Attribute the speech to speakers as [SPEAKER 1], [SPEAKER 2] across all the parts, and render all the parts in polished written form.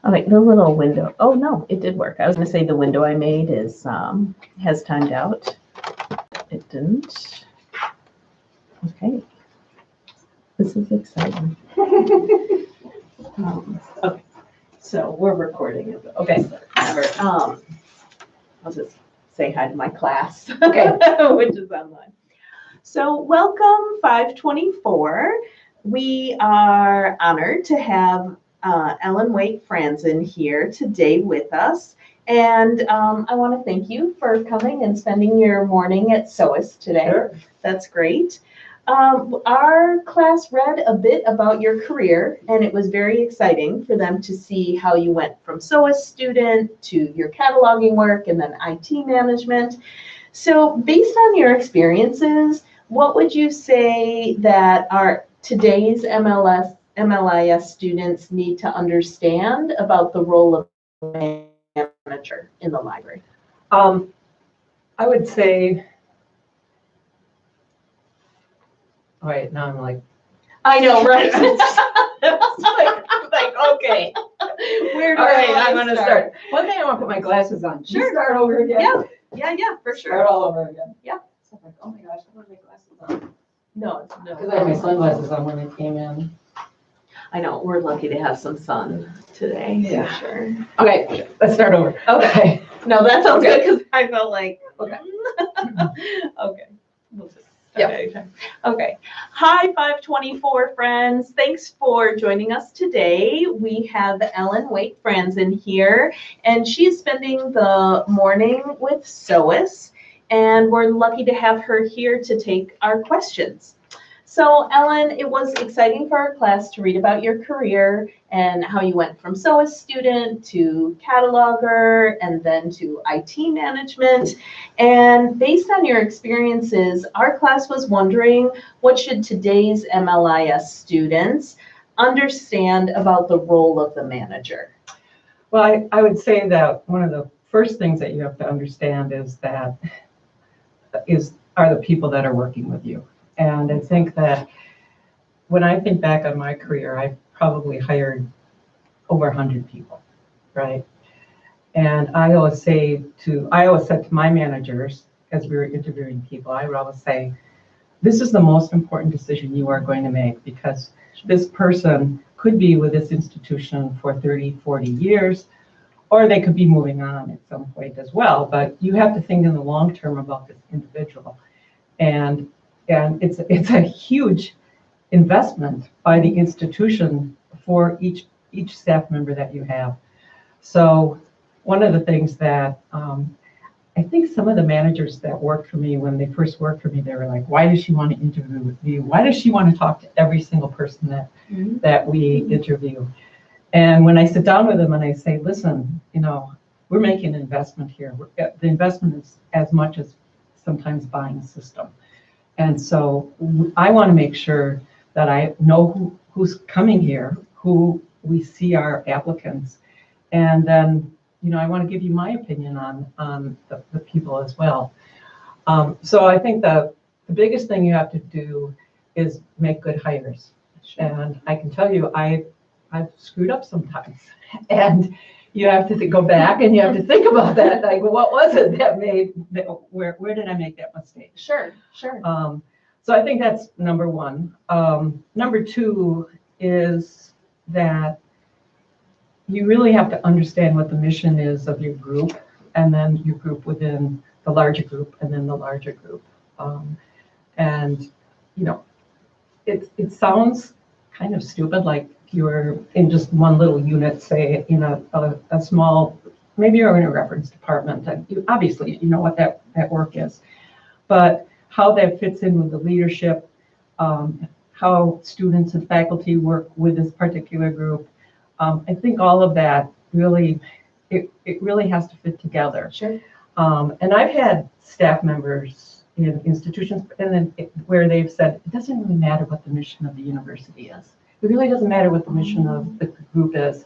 [SPEAKER 1] All right, the little window. Oh no, it did work. I was going to say the window I made is has timed out. It didn't. Okay, this is exciting. Okay, so we're recording it. Okay, whatever. I'll just say hi to my class. Okay, which is online. So welcome 524. We are honored to have Ellen Wake Franzen here today with us. And I want to thank you for coming and spending your morning at SOAS today.
[SPEAKER 2] Sure.
[SPEAKER 1] That's great. Our class read a bit about your career, and it was very exciting for them to see how you went from SOAS student to your cataloging work and then IT management. So based on your experiences, what would you say that our today's MLIS students need to understand about the role of manager in the library?
[SPEAKER 2] I would say, all right, now I'm like,
[SPEAKER 1] I know, right? It's like, okay. Where do
[SPEAKER 2] all right, I'm
[SPEAKER 1] I
[SPEAKER 2] going to start. One thing, I want to put my glasses on. Sure. Start over again.
[SPEAKER 1] Yeah, for sure.
[SPEAKER 2] Start all over again.
[SPEAKER 1] Yeah.
[SPEAKER 2] So I'm like, oh my gosh, I want my glasses on.
[SPEAKER 1] No.
[SPEAKER 2] Because I had my sunglasses on when I came in.
[SPEAKER 1] I know, we're lucky to have some sun today.
[SPEAKER 2] Yeah.
[SPEAKER 1] For sure.
[SPEAKER 2] Okay, let's start over.
[SPEAKER 1] Okay. No, that sounds good because I felt like,
[SPEAKER 2] Okay.
[SPEAKER 1] Okay. We'll just,
[SPEAKER 2] Yeah.
[SPEAKER 1] Okay. Hi, 524 friends. Thanks for joining us today. We have Ellen Wake Franzen here, and she's spending the morning with SOAS, and we're lucky to have her here to take our questions. So Ellen, it was exciting for our class to read about your career and how you went from SOAS student to cataloger and then to IT management. And based on your experiences, our class was wondering, what should today's MLIS students understand about the role of the manager?
[SPEAKER 2] Well, I would say that one of the first things that you have to understand is that are the people that are working with you. And I think that when I think back on my career, I probably hired over 100 people, right? And I always said to my managers as we were interviewing people, I would always say, this is the most important decision you are going to make, because this person could be with this institution for 30, 40 years, or they could be moving on at some point as well. But you have to think in the long term about this individual. And it's a huge investment by the institution for each staff member that you have. So one of the things that I think some of the managers that worked for me, when they first worked for me, they were like, why does she want to interview with you? Why does she want to talk to every single person that we interview? And when I sit down with them and I say, listen, we're making an investment here. The investment is as much as sometimes buying a system. And so I want to make sure that I know who's coming here, who we see are applicants. And then, I want to give you my opinion on the people as well. So I think the biggest thing you have to do is make good hires. Sure. And I can tell you, I've screwed up sometimes. And you have to go back and you have to think about that. Like, what was it that where did I make that mistake?
[SPEAKER 1] Sure.
[SPEAKER 2] So I think that's number one. Number two is that you really have to understand what the mission is of your group, and then your group within the larger group, and then the larger group. It sounds kind of stupid, like you're in just one little unit, say in a small, maybe you're in a reference department, and obviously you know what that work is, but how that fits in with the leadership, how students and faculty work with this particular group. I think all of that really, it really has to fit together.
[SPEAKER 1] Sure.
[SPEAKER 2] And I've had staff members in institutions where they've said, it doesn't really matter what the mission of the university is. It really doesn't matter what the mission of the group is,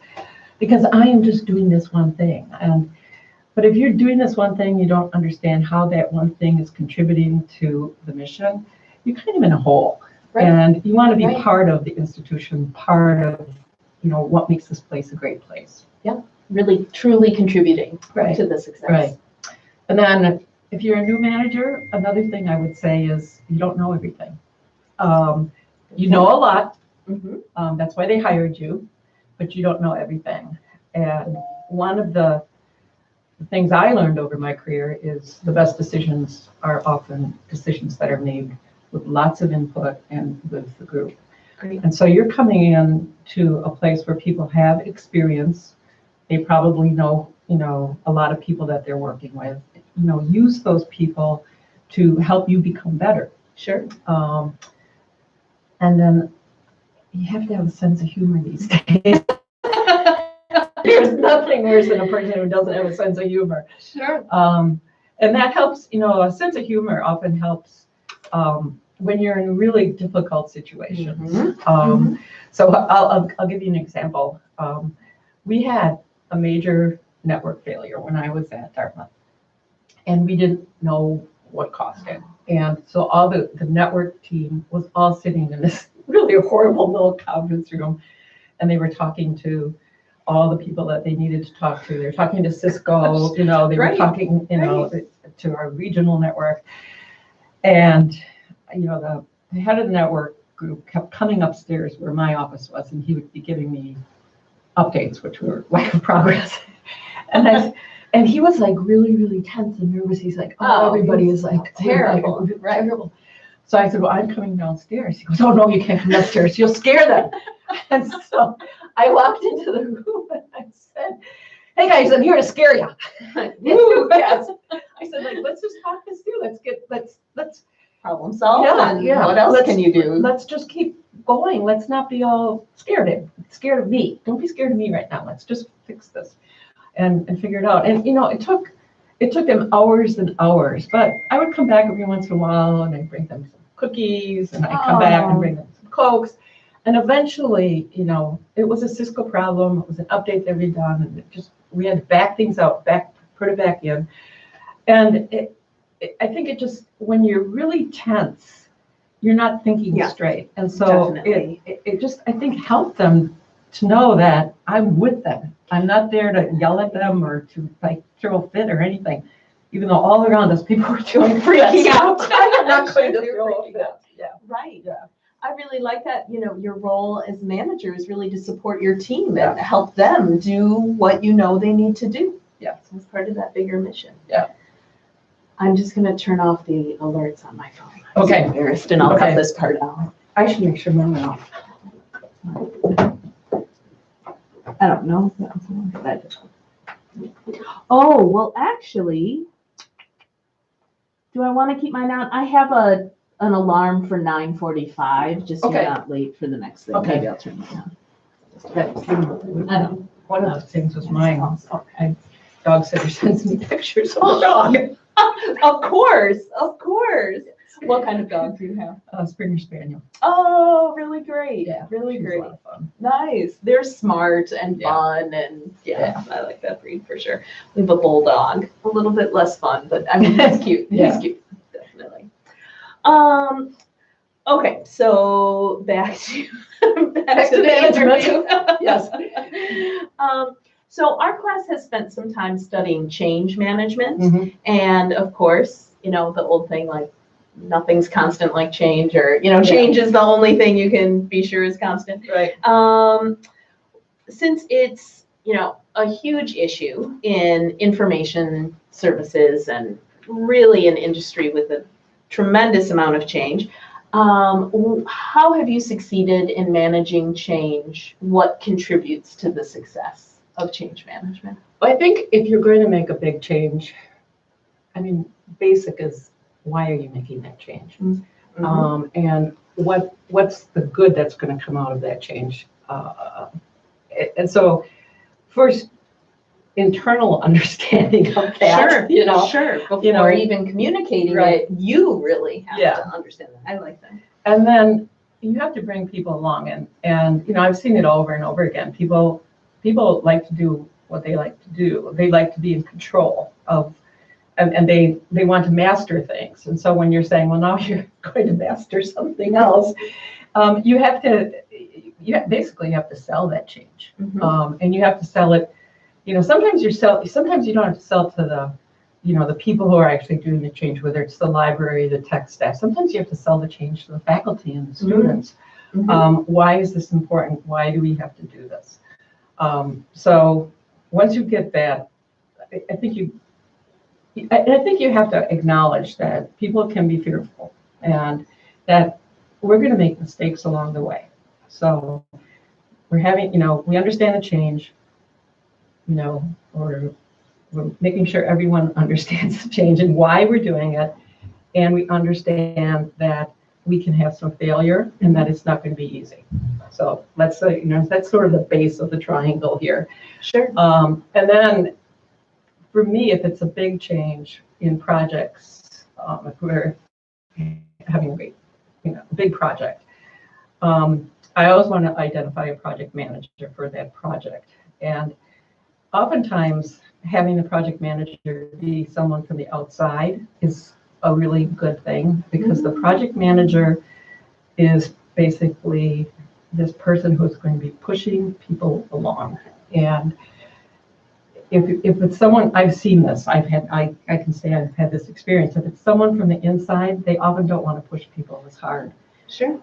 [SPEAKER 2] because I am just doing this one thing. But if you're doing this one thing, you don't understand how that one thing is contributing to the mission, you're kind of in a hole. Right. And you want to be part of the institution, part of what makes this place a great place.
[SPEAKER 1] Really, truly contributing
[SPEAKER 2] Right.
[SPEAKER 1] to the success.
[SPEAKER 2] Right. And then if you're a new manager, another thing I would say is you don't know everything. You know a lot.
[SPEAKER 1] Mm-hmm.
[SPEAKER 2] That's why they hired you, but you don't know everything. And one of the things I learned over my career is the best decisions are often decisions that are made with lots of input and with the group.
[SPEAKER 1] Great.
[SPEAKER 2] And so you're coming in to a place where people have experience. They probably know, a lot of people that they're working with. Use those people to help you become better.
[SPEAKER 1] Sure.
[SPEAKER 2] And then you have to have a sense of humor these days. There's nothing worse than a person who doesn't have a sense of humor.
[SPEAKER 1] Sure.
[SPEAKER 2] And that helps, a sense of humor often helps when you're in really difficult situations.
[SPEAKER 1] Mm-hmm.
[SPEAKER 2] So I'll give you an example. We had a major network failure when I was at Dartmouth, and we didn't know what caused it. And so all the network team was all sitting in this really horrible little conference room, and they were talking to all the people that they needed to talk to. They were talking to Cisco, they were talking, to our regional network. And, the head of the network group kept coming upstairs where my office was, and he would be giving me updates, which were work in progress. And he was like really, really tense and nervous. He's like, everybody is like
[SPEAKER 1] terrible.
[SPEAKER 2] Terrible. So I said, well, I'm coming downstairs. He goes, oh, no, you can't come upstairs. You'll scare them. And so I walked into the room and I said, hey, guys, I'm here to scare you. Yes. I said, let's just talk this through. Let's
[SPEAKER 1] problem solve.
[SPEAKER 2] Yeah.
[SPEAKER 1] What else can you do?
[SPEAKER 2] Let's just keep going. Let's not be all scared of me. Don't be scared of me right now. Let's just fix this and figure it out. And, it took them hours and hours, but I would come back every once in a while and I'd bring them some cookies and I'd come back and bring them some Cokes. And eventually, it was a Cisco problem. It was an update that we'd done, and we had to back things out, put it back in. And I think it just, when you're really tense, you're not thinking straight. And so it just, I think, helped them to know that I'm with them. I'm not there to yell at them or to throw a fit or anything, even though all around us people were doing freaking out. I'm not going to throw a fit. Yeah.
[SPEAKER 1] Right.
[SPEAKER 2] Yeah.
[SPEAKER 1] I really like that, your role as manager is really to support your team and help them do what they need to do.
[SPEAKER 2] Yeah.
[SPEAKER 1] As part of that bigger mission.
[SPEAKER 2] Yeah.
[SPEAKER 1] I'm just going to turn off the alerts on my phone.
[SPEAKER 2] I'm so
[SPEAKER 1] embarrassed, and I'll cut this part out.
[SPEAKER 2] I should make sure mine went off.
[SPEAKER 1] I don't know. Oh, well, actually, do I want to keep mine on? I have an alarm for 9:45, just so you're not late for the next thing.
[SPEAKER 2] Okay.
[SPEAKER 1] Maybe I'll turn mine on. I don't know.
[SPEAKER 2] One of the things was mine. Dog sitter sends me pictures of the dog.
[SPEAKER 1] Of course. What kind of dog do you have?
[SPEAKER 2] A Springer Spaniel.
[SPEAKER 1] Oh, really great.
[SPEAKER 2] Yeah,
[SPEAKER 1] really great.
[SPEAKER 2] A lot of fun.
[SPEAKER 1] Nice. They're smart and fun, and I like that breed for sure. We have a bulldog, a little bit less fun, but I mean, he's cute. He's cute, definitely. Okay, so back to the interview.
[SPEAKER 2] Yes.
[SPEAKER 1] So our class has spent some time studying change management, and of course, the old thing like nothing's constant like change, or change is the only thing you can be sure is constant.
[SPEAKER 2] Right.
[SPEAKER 1] Since it's a huge issue in information services and really an industry with a tremendous amount of change, how have you succeeded in managing change? What contributes to the success of change management?
[SPEAKER 2] I think if you're going to make a big change, basic is, why are you making that change? And what's the good that's going to come out of that change? And so first, internal understanding of that.
[SPEAKER 1] Sure. Before even communicating it, you really have to understand that. I like that.
[SPEAKER 2] And then you have to bring people along, and I've seen it over and over again. People like to do what they like to do. They like to be in control of, and they want to master things. And so when you're saying, well, now you're going to master something else, you have to basically have to sell that change.
[SPEAKER 1] Mhm.
[SPEAKER 2] And you have to sell it, sometimes sometimes you don't have to sell to the people who are actually doing the change, whether it's the library, the tech staff. Sometimes you have to sell the change to the faculty and the students. Why is this important? Why do we have to do this? So once you get that, I think you have to acknowledge that people can be fearful and that we're going to make mistakes along the way. So we're having, we understand the change, we're making sure everyone understands the change and why we're doing it. And we understand that we can have some failure and that it's not going to be easy. So let's say, that's sort of the base of the triangle here.
[SPEAKER 1] Sure.
[SPEAKER 2] And then for me, if it's a big change in projects, if we're having a big project, I always want to identify a project manager for that project. And oftentimes having the project manager be someone from the outside is a really good thing, because the project manager is basically this person who's going to be pushing people along. And if it's someone, I've seen this, I can say I've had this experience. If it's someone from the inside, they often don't want to push people as hard.
[SPEAKER 1] Sure.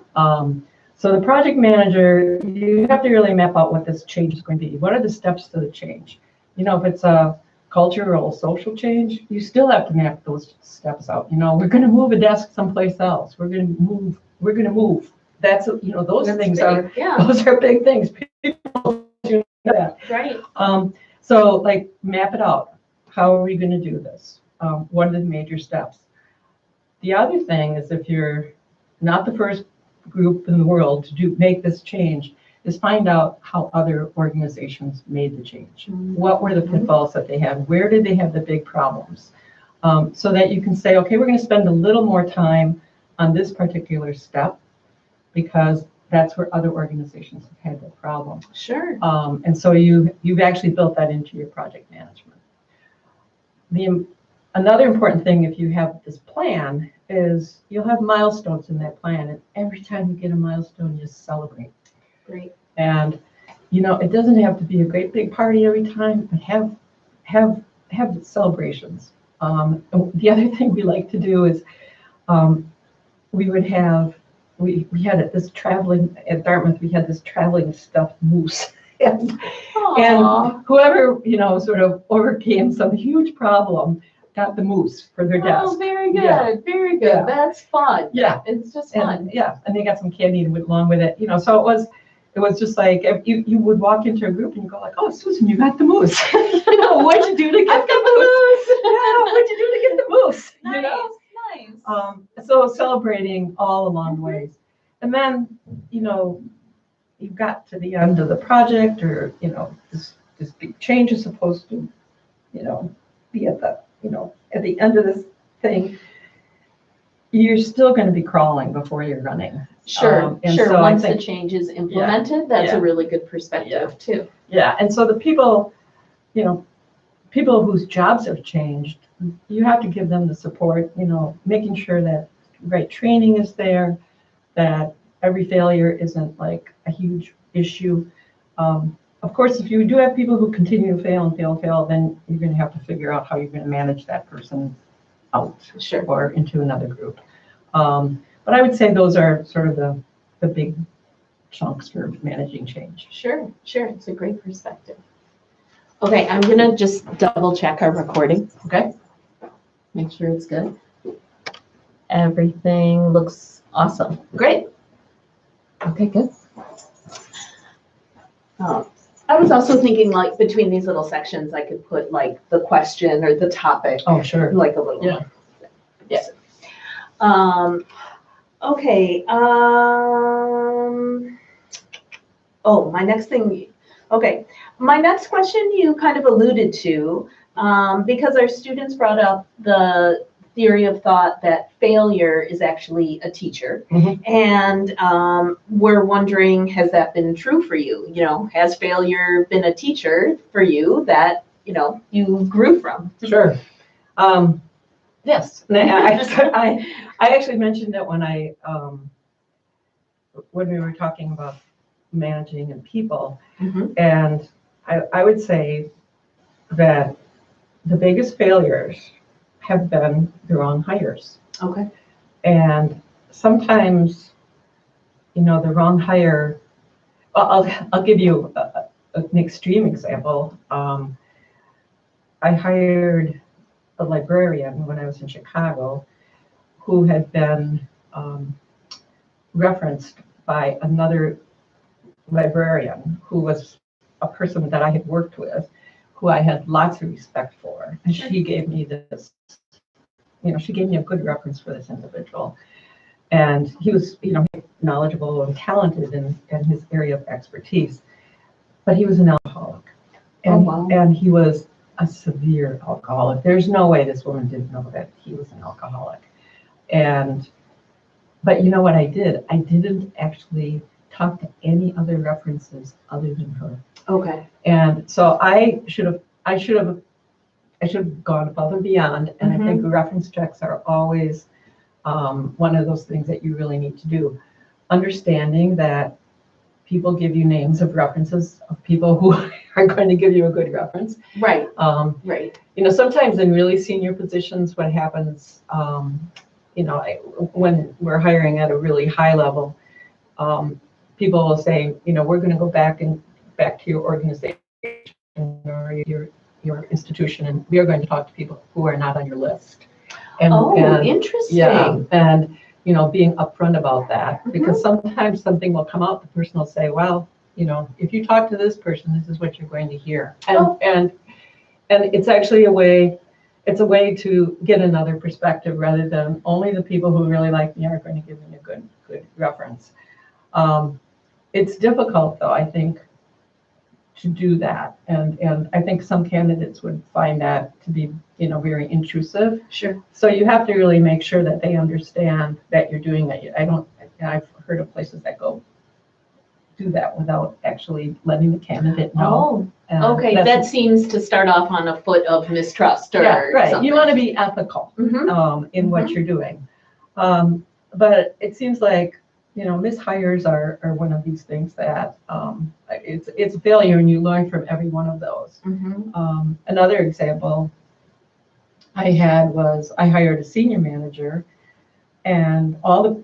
[SPEAKER 2] So the project manager, you have to really map out what this change is going to be. What are the steps to the change? If it's a cultural, social change, you still have to map those steps out. We're going to move a desk someplace else. We're going to move. That's, those things
[SPEAKER 1] big.
[SPEAKER 2] those are big things. People do that.
[SPEAKER 1] Right.
[SPEAKER 2] So map it out. How are we going to do this? What are the major steps? The other thing is, if you're not the first group in the world to make this change, is find out how other organizations made the change. What were the pitfalls that they had? Where did they have the big problems? So that you can say, okay, we're going to spend a little more time on this particular step, because that's where other organizations have had the problem.
[SPEAKER 1] Sure.
[SPEAKER 2] And so you've actually built that into your project management. Another important thing, if you have this plan, is you'll have milestones in that plan, and every time you get a milestone, you celebrate.
[SPEAKER 1] Great.
[SPEAKER 2] And it doesn't have to be a great big party every time, but have celebrations. The other thing we like to do is we had this traveling at Dartmouth. We had this traveling stuffed moose, and whoever sort of overcame some huge problem got the moose for their desk.
[SPEAKER 1] Oh, very good,
[SPEAKER 2] Yeah.
[SPEAKER 1] very good.
[SPEAKER 2] Yeah.
[SPEAKER 1] That's fun.
[SPEAKER 2] Yeah,
[SPEAKER 1] It's just fun.
[SPEAKER 2] and they got some candy along with it. So it was just like you would walk into a group and you go like, "Oh, Susan, you got the moose." What'd you do to get the moose? Yeah, what'd you do to get the moose?
[SPEAKER 1] Nice.
[SPEAKER 2] So celebrating all along the ways, and then you got to the end of the project, or this big change is supposed to be at the end of this thing. You're still going to be crawling before you're running.
[SPEAKER 1] Sure.
[SPEAKER 2] So
[SPEAKER 1] Once the change is implemented, that's a really good perspective too.
[SPEAKER 2] Yeah, and so the people whose jobs have changed, you have to give them the support, making sure that right training is there, that every failure isn't like a huge issue. Of course, if you do have people who continue to fail, then you're going to have to figure out how you're going to manage that person out or into another group. But I would say those are sort of the big chunks for managing change.
[SPEAKER 1] Sure. It's a great perspective. Okay, I'm going to just double check our recording.
[SPEAKER 2] Okay.
[SPEAKER 1] Make sure it's good. Everything looks awesome. Great. Okay, good. I was also thinking, like, between these little sections, I could put like the question or the topic.
[SPEAKER 2] Oh, sure.
[SPEAKER 1] Like a little.
[SPEAKER 2] Yeah.
[SPEAKER 1] Yes. Okay. Oh, my next thing. Okay. My next question you kind of alluded to, because our students brought up the theory of thought that failure is actually a teacher. And we're wondering, has that been true for you? Has failure been a teacher for you that, you grew from?
[SPEAKER 2] Sure. Yes. I actually mentioned that when we were talking about managing and people.
[SPEAKER 1] Mhm.
[SPEAKER 2] And I would say that the biggest failures have been the wrong hires.
[SPEAKER 1] Okay.
[SPEAKER 2] And sometimes, the wrong hire, I'll give you an extreme example. I hired a librarian when I was in Chicago who had been referenced by another librarian who was a person that I had worked with, who I had lots of respect for. And she gave me she gave me a good reference for this individual. And he was, knowledgeable and talented in his area of expertise, but he was an alcoholic. And,
[SPEAKER 1] wow.
[SPEAKER 2] and he was a severe alcoholic. There's no way this woman didn't know that he was an alcoholic. But you know what I did? I didn't actually talk to any other references other than her.
[SPEAKER 1] Okay.
[SPEAKER 2] And so I should have gone above and beyond. And I think reference checks are always one of those things that you really need to do. Understanding that people give you names of references of people who are going to give you a good reference.
[SPEAKER 1] Right. Right.
[SPEAKER 2] Sometimes in really senior positions, what happens, when we're hiring at a really high level, people will say, we're going to go back to your organization or your institution, and we are going to talk to people who are not on your list. And
[SPEAKER 1] Interesting.
[SPEAKER 2] Yeah, and being upfront about that, because sometimes something will come out. The person will say, well, if you talk to this person, this is what you're going to hear. And it's actually a way to get another perspective rather than only the people who really like me are going to give me a good reference. It's difficult, though, I think, to do that. And I think some candidates would find that to be, very intrusive.
[SPEAKER 1] Sure.
[SPEAKER 2] So you have to really make sure that they understand that you're doing that. I've heard of places that go do that without actually letting the candidate know.
[SPEAKER 1] Okay, that seems to start off on a foot of mistrust or
[SPEAKER 2] right.
[SPEAKER 1] something.
[SPEAKER 2] You want to be ethical in what you're doing. But it seems like, mishires are one of these things that it's a failure, and you learn from every one of those. Another example I had was I hired a senior manager, and all the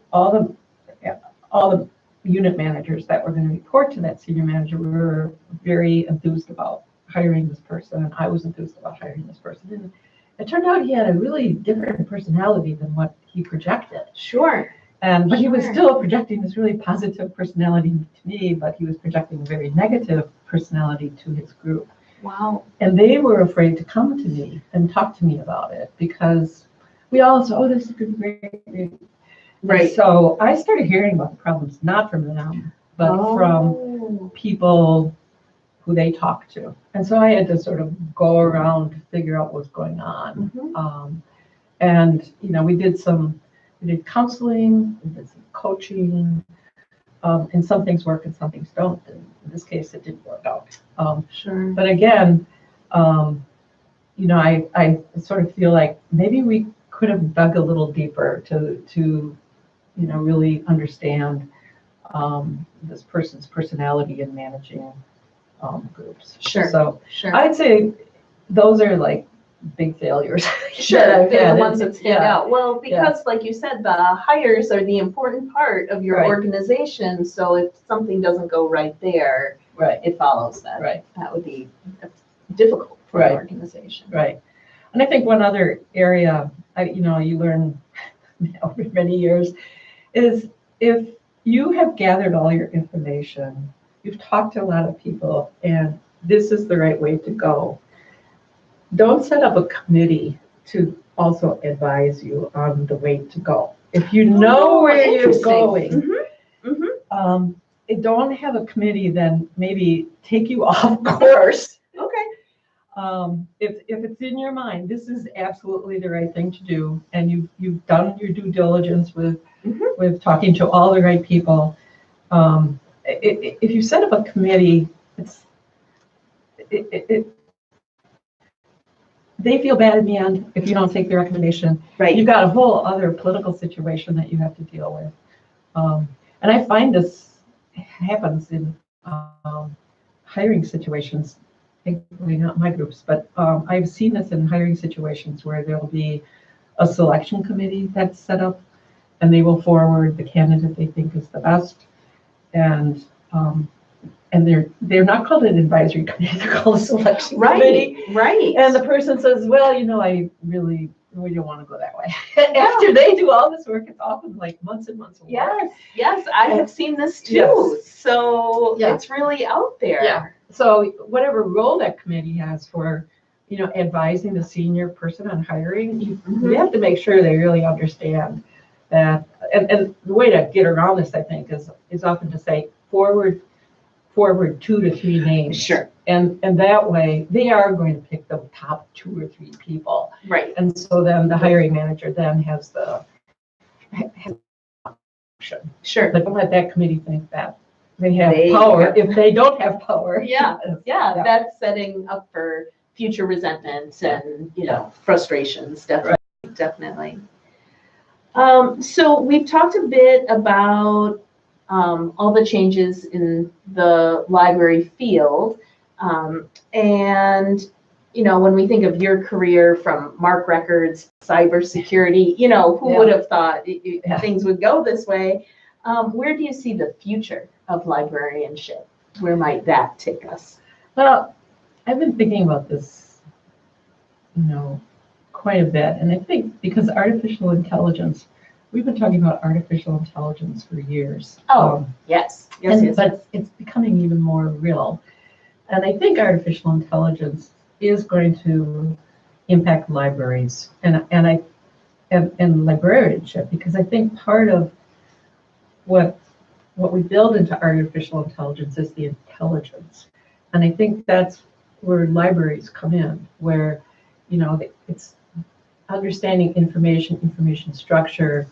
[SPEAKER 2] unit managers that were going to report to that senior manager were very enthused about hiring this person, and I was enthused about hiring this person. And it turned out he had a really different personality than what he projected.
[SPEAKER 1] Sure.
[SPEAKER 2] But he was still projecting this really positive personality to me, but he was projecting a very negative personality to his group.
[SPEAKER 1] Wow.
[SPEAKER 2] And they were afraid to come to me and talk to me about it because we all said, this is going to be great. Right. And so I started hearing about the problems, not from them, but from people who they talked to. And so I had to sort of go around to figure out what's going on. And, we did counseling, we did some coaching, and some things work and some things don't. And in this case, it didn't work out.
[SPEAKER 1] Sure.
[SPEAKER 2] But again, I sort of feel like maybe we could have dug a little deeper to really understand this person's personality in managing groups.
[SPEAKER 1] Sure.
[SPEAKER 2] So
[SPEAKER 1] sure.
[SPEAKER 2] I'd say those are like big failures.
[SPEAKER 1] Sure, they're the ones that stand out. Well, because like you said, the hires are the important part of your organization. So if something doesn't go right there, it follows that. Right. That would be difficult for an organization.
[SPEAKER 2] Right. And I think one other area, you learn over many years is if you have gathered all your information, you've talked to a lot of people, and this is the right way to go. Don't set up a committee to also advise you on the way to go. If you know where you're going, don't have a committee then maybe take you off course.
[SPEAKER 1] Okay.
[SPEAKER 2] If it's in your mind, this is absolutely the right thing to do, and you've done your due diligence with talking to all the right people. If you set up a committee, they feel bad in the end if you don't take the recommendation.
[SPEAKER 1] Right.
[SPEAKER 2] You've got a whole other political situation that you have to deal with. And I find this happens in hiring situations, thankfully not my groups, but I've seen this in hiring situations where there'll be a selection committee that's set up, and they will forward the candidate they think is the best. And they're not called an advisory committee, they're called a selection committee.
[SPEAKER 1] Right.
[SPEAKER 2] And the person says, well, I really don't want to go that way. After they do all this work, it's often like months and months of work.
[SPEAKER 1] Yes, I have seen this too.
[SPEAKER 2] Yes.
[SPEAKER 1] So
[SPEAKER 2] Yeah.
[SPEAKER 1] it's really out there.
[SPEAKER 2] Yeah. So whatever role that committee has for, advising the senior person on hiring, you have to make sure they really understand that. And the way to get around this, I think, is often to say forward 2 to 3 names.
[SPEAKER 1] Sure.
[SPEAKER 2] And that way they are going to pick the top 2 or 3 people.
[SPEAKER 1] Right.
[SPEAKER 2] And so then the hiring manager then has the option.
[SPEAKER 1] Sure.
[SPEAKER 2] But don't let that committee think that they have power if they don't have power.
[SPEAKER 1] Yeah. That's setting up for future resentments and frustrations. Definitely. So we've talked a bit about all the changes in the library field, and when we think of your career from MARC records, cybersecurity, who would have thought things would go this way? Where do you see the future of librarianship? Where might that take us?
[SPEAKER 2] Well, I've been thinking about this, quite a bit, and I think because artificial intelligence, we've been talking about artificial intelligence for years.
[SPEAKER 1] Yes.
[SPEAKER 2] But it's becoming even more real. And I think artificial intelligence is going to impact libraries and librarianship, because I think part of what we build into artificial intelligence is the intelligence. And I think that's where libraries come in, where, it's understanding information structure,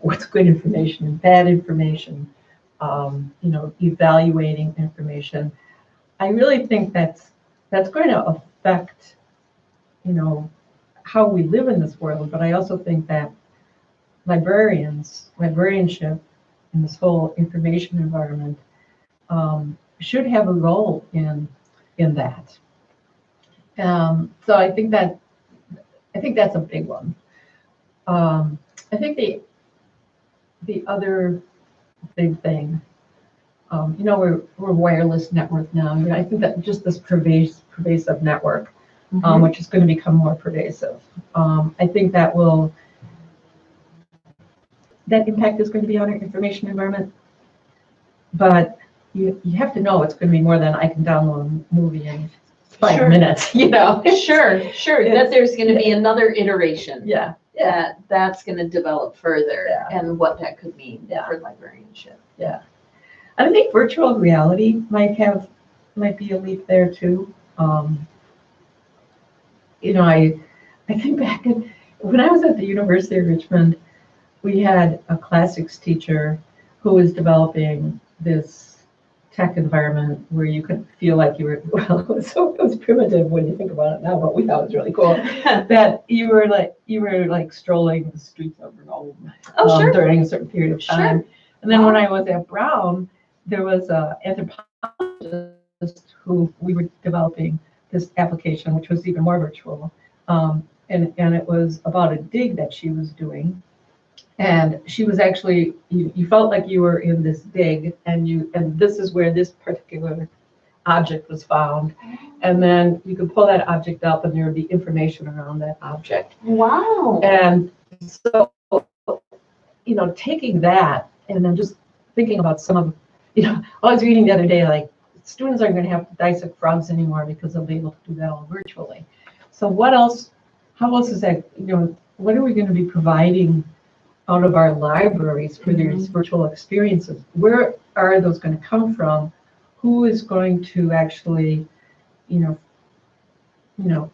[SPEAKER 2] what's good information and bad information, evaluating information. I really think that's going to affect, how we live in this world. But I also think that librarianship in this whole information environment should have a role in that. So I think that's a big one. I think the other big thing, we're wireless network now. I think that just this pervasive network, which is going to become more pervasive. I think that impact is going to be on our information environment. But you have to know it's going to be more than I can download a movie in 5 minutes. Sure.
[SPEAKER 1] That there's going to be another iteration.
[SPEAKER 2] Yeah.
[SPEAKER 1] That's going to develop further, and what that could mean for librarianship.
[SPEAKER 2] Yeah. And I think virtual reality might be a leap there too. I think back when I was at the University of Richmond, we had a classics teacher who was developing this tech environment where you could feel like you were, well, it was primitive when you think about it now, but we thought it was really cool that you were like strolling the streets of Rome during a certain period of time. Sure. And then when I was at Brown, there was an anthropologist who we were developing this application, which was even more virtual. And it was about a dig that she was doing. And she was actually, you felt like you were in this dig, and this is where this particular object was found. And then you could pull that object up and there would be information around that object.
[SPEAKER 1] Wow.
[SPEAKER 2] And so, taking that and then just thinking about some of, I was reading the other day, like students aren't going to have to dissect frogs anymore because they'll be able to do that all virtually. So how else is that, what are we going to be providing out of our libraries for these virtual experiences? Where are those going to come from? Who is going to actually,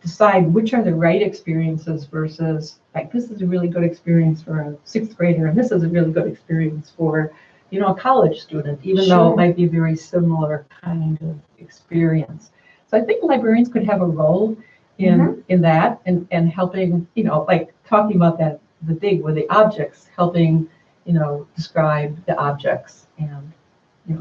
[SPEAKER 2] decide which are the right experiences versus like, this is a really good experience for a 6th grader, and this is a really good experience for, a college student, even though it might be a very similar kind of experience. So I think librarians could have a role in that and helping, like talking about that, the dig with the objects, helping, describe the objects and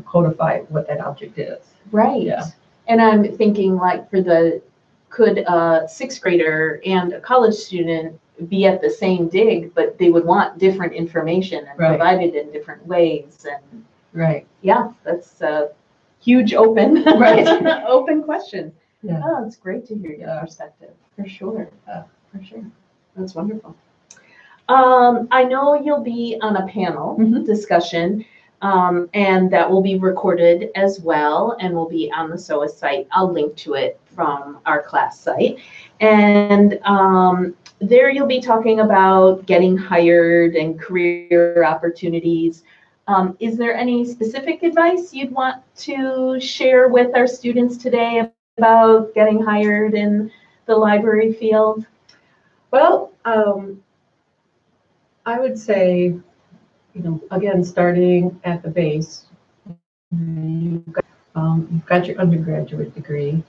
[SPEAKER 2] codify what that object is.
[SPEAKER 1] Right.
[SPEAKER 2] Yeah.
[SPEAKER 1] And I'm thinking like could a sixth grader and a college student be at the same dig, but they would want different information and
[SPEAKER 2] Right.
[SPEAKER 1] provided in different ways. And
[SPEAKER 2] Right.
[SPEAKER 1] yeah, that's a huge open,
[SPEAKER 2] Right.
[SPEAKER 1] open question.
[SPEAKER 2] Yeah.
[SPEAKER 1] Oh, it's great to hear your
[SPEAKER 2] Yeah.
[SPEAKER 1] perspective, for sure.
[SPEAKER 2] Yeah.
[SPEAKER 1] For sure. That's wonderful. I know you'll be on a panel discussion, and that will be recorded as well and will be on the SOA site. I'll link to it from our class site. And there you'll be talking about getting hired and career opportunities. Is there any specific advice you'd want to share with our students today about getting hired in the library field?
[SPEAKER 2] Well, I would say, again, starting at the base, you've got your undergraduate degree.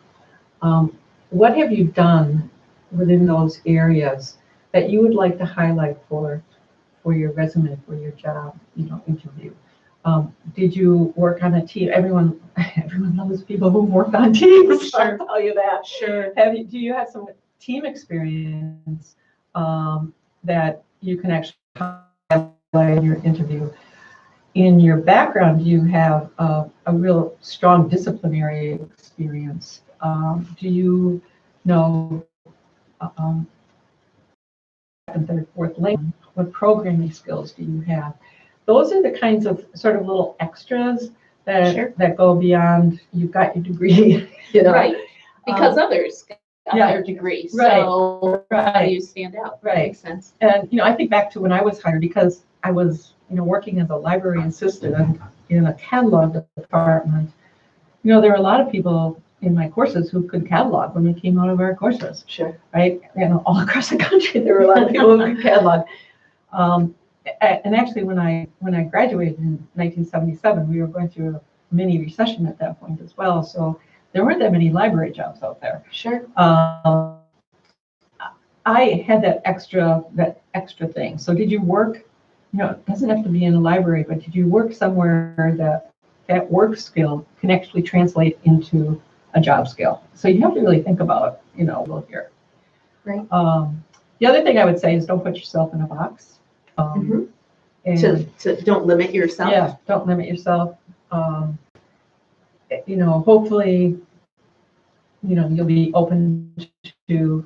[SPEAKER 2] What have you done within those areas that you would like to highlight for your resume, for your job, interview? Did you work on a team? Everyone loves people who work on teams.
[SPEAKER 1] Sure.
[SPEAKER 2] I'll tell you that.
[SPEAKER 1] Sure.
[SPEAKER 2] Do you have some team experience that you can actually highlight in your interview? In your background, you have a real strong disciplinary experience. Do you know second, third, fourth language? What programming skills do you have? Those are the kinds of sort of little extras that
[SPEAKER 1] Sure.
[SPEAKER 2] that go beyond you've got your degree.
[SPEAKER 1] Right. Because others got
[SPEAKER 2] yeah.
[SPEAKER 1] their degree.
[SPEAKER 2] Right.
[SPEAKER 1] So how do you stand out? That
[SPEAKER 2] Right.
[SPEAKER 1] makes sense.
[SPEAKER 2] And I think back to when I was hired, because I was working as a library assistant in a catalog department. There were a lot of people in my courses who could catalog when we came out of our courses.
[SPEAKER 1] Sure.
[SPEAKER 2] Right? All across the country, there were a lot of people who could catalog. And actually, when I graduated in 1977, we were going through a mini recession at that point as well. So there weren't that many library jobs out there.
[SPEAKER 1] Sure.
[SPEAKER 2] I had that extra thing. So did you work? It doesn't have to be in a library, but did you work somewhere that work skill can actually translate into a job skill? So you have to really think about, here.
[SPEAKER 1] Right.
[SPEAKER 2] The other thing I would say is don't put yourself in a box. And
[SPEAKER 1] To don't limit yourself.
[SPEAKER 2] yeah, don't limit yourself. Hopefully, you'll be open to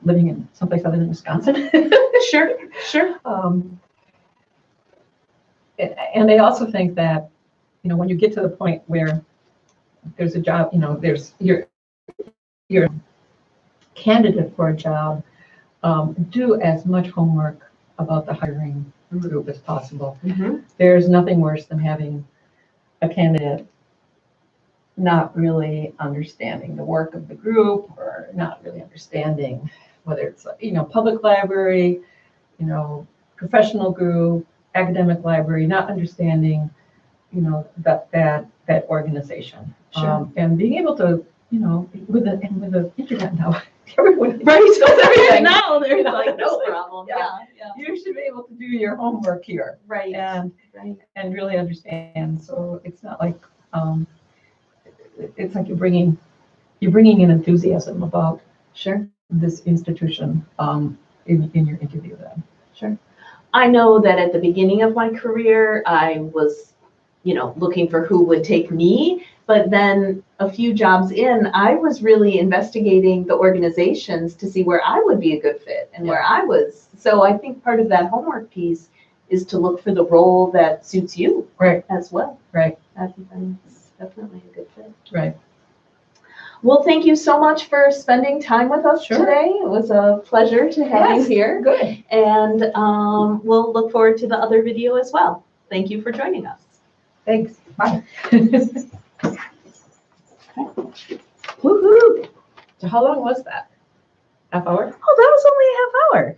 [SPEAKER 2] living in someplace other than Wisconsin.
[SPEAKER 1] Sure. Sure.
[SPEAKER 2] And I also think that, when you get to the point where there's a job, you're a candidate for a job, do as much homework about the hiring group as possible. There's nothing worse than having a candidate not really understanding the work of the group or not really understanding whether it's, public library, professional group, academic library, not understanding, that organization.
[SPEAKER 1] Sure.
[SPEAKER 2] And being able to, with the internet now, everyone
[SPEAKER 1] Right.
[SPEAKER 2] knows everything.
[SPEAKER 1] No, there's like no problem.
[SPEAKER 2] Yeah.
[SPEAKER 1] Yeah.
[SPEAKER 2] You should be able to do your homework here
[SPEAKER 1] Right.
[SPEAKER 2] and really understand. So it's not like it's like you're bringing in enthusiasm about
[SPEAKER 1] Sure.
[SPEAKER 2] this institution in your interview then.
[SPEAKER 1] Sure. I know that at the beginning of my career, I was, looking for who would take me. But then a few jobs in, I was really investigating the organizations to see where I would be a good fit and where I was. So I think part of that homework piece is to look for the role that suits you as well.
[SPEAKER 2] Right.
[SPEAKER 1] I think that's definitely a good fit.
[SPEAKER 2] Right.
[SPEAKER 1] Well, thank you so much for spending time with us today. It was a pleasure to have you here.
[SPEAKER 2] Good.
[SPEAKER 1] And we'll look forward to the other video as well. Thank you for joining us.
[SPEAKER 2] Thanks. Bye.
[SPEAKER 1] Woohoo!
[SPEAKER 2] So how long was that? Half hour?
[SPEAKER 1] Oh, that was only a half hour.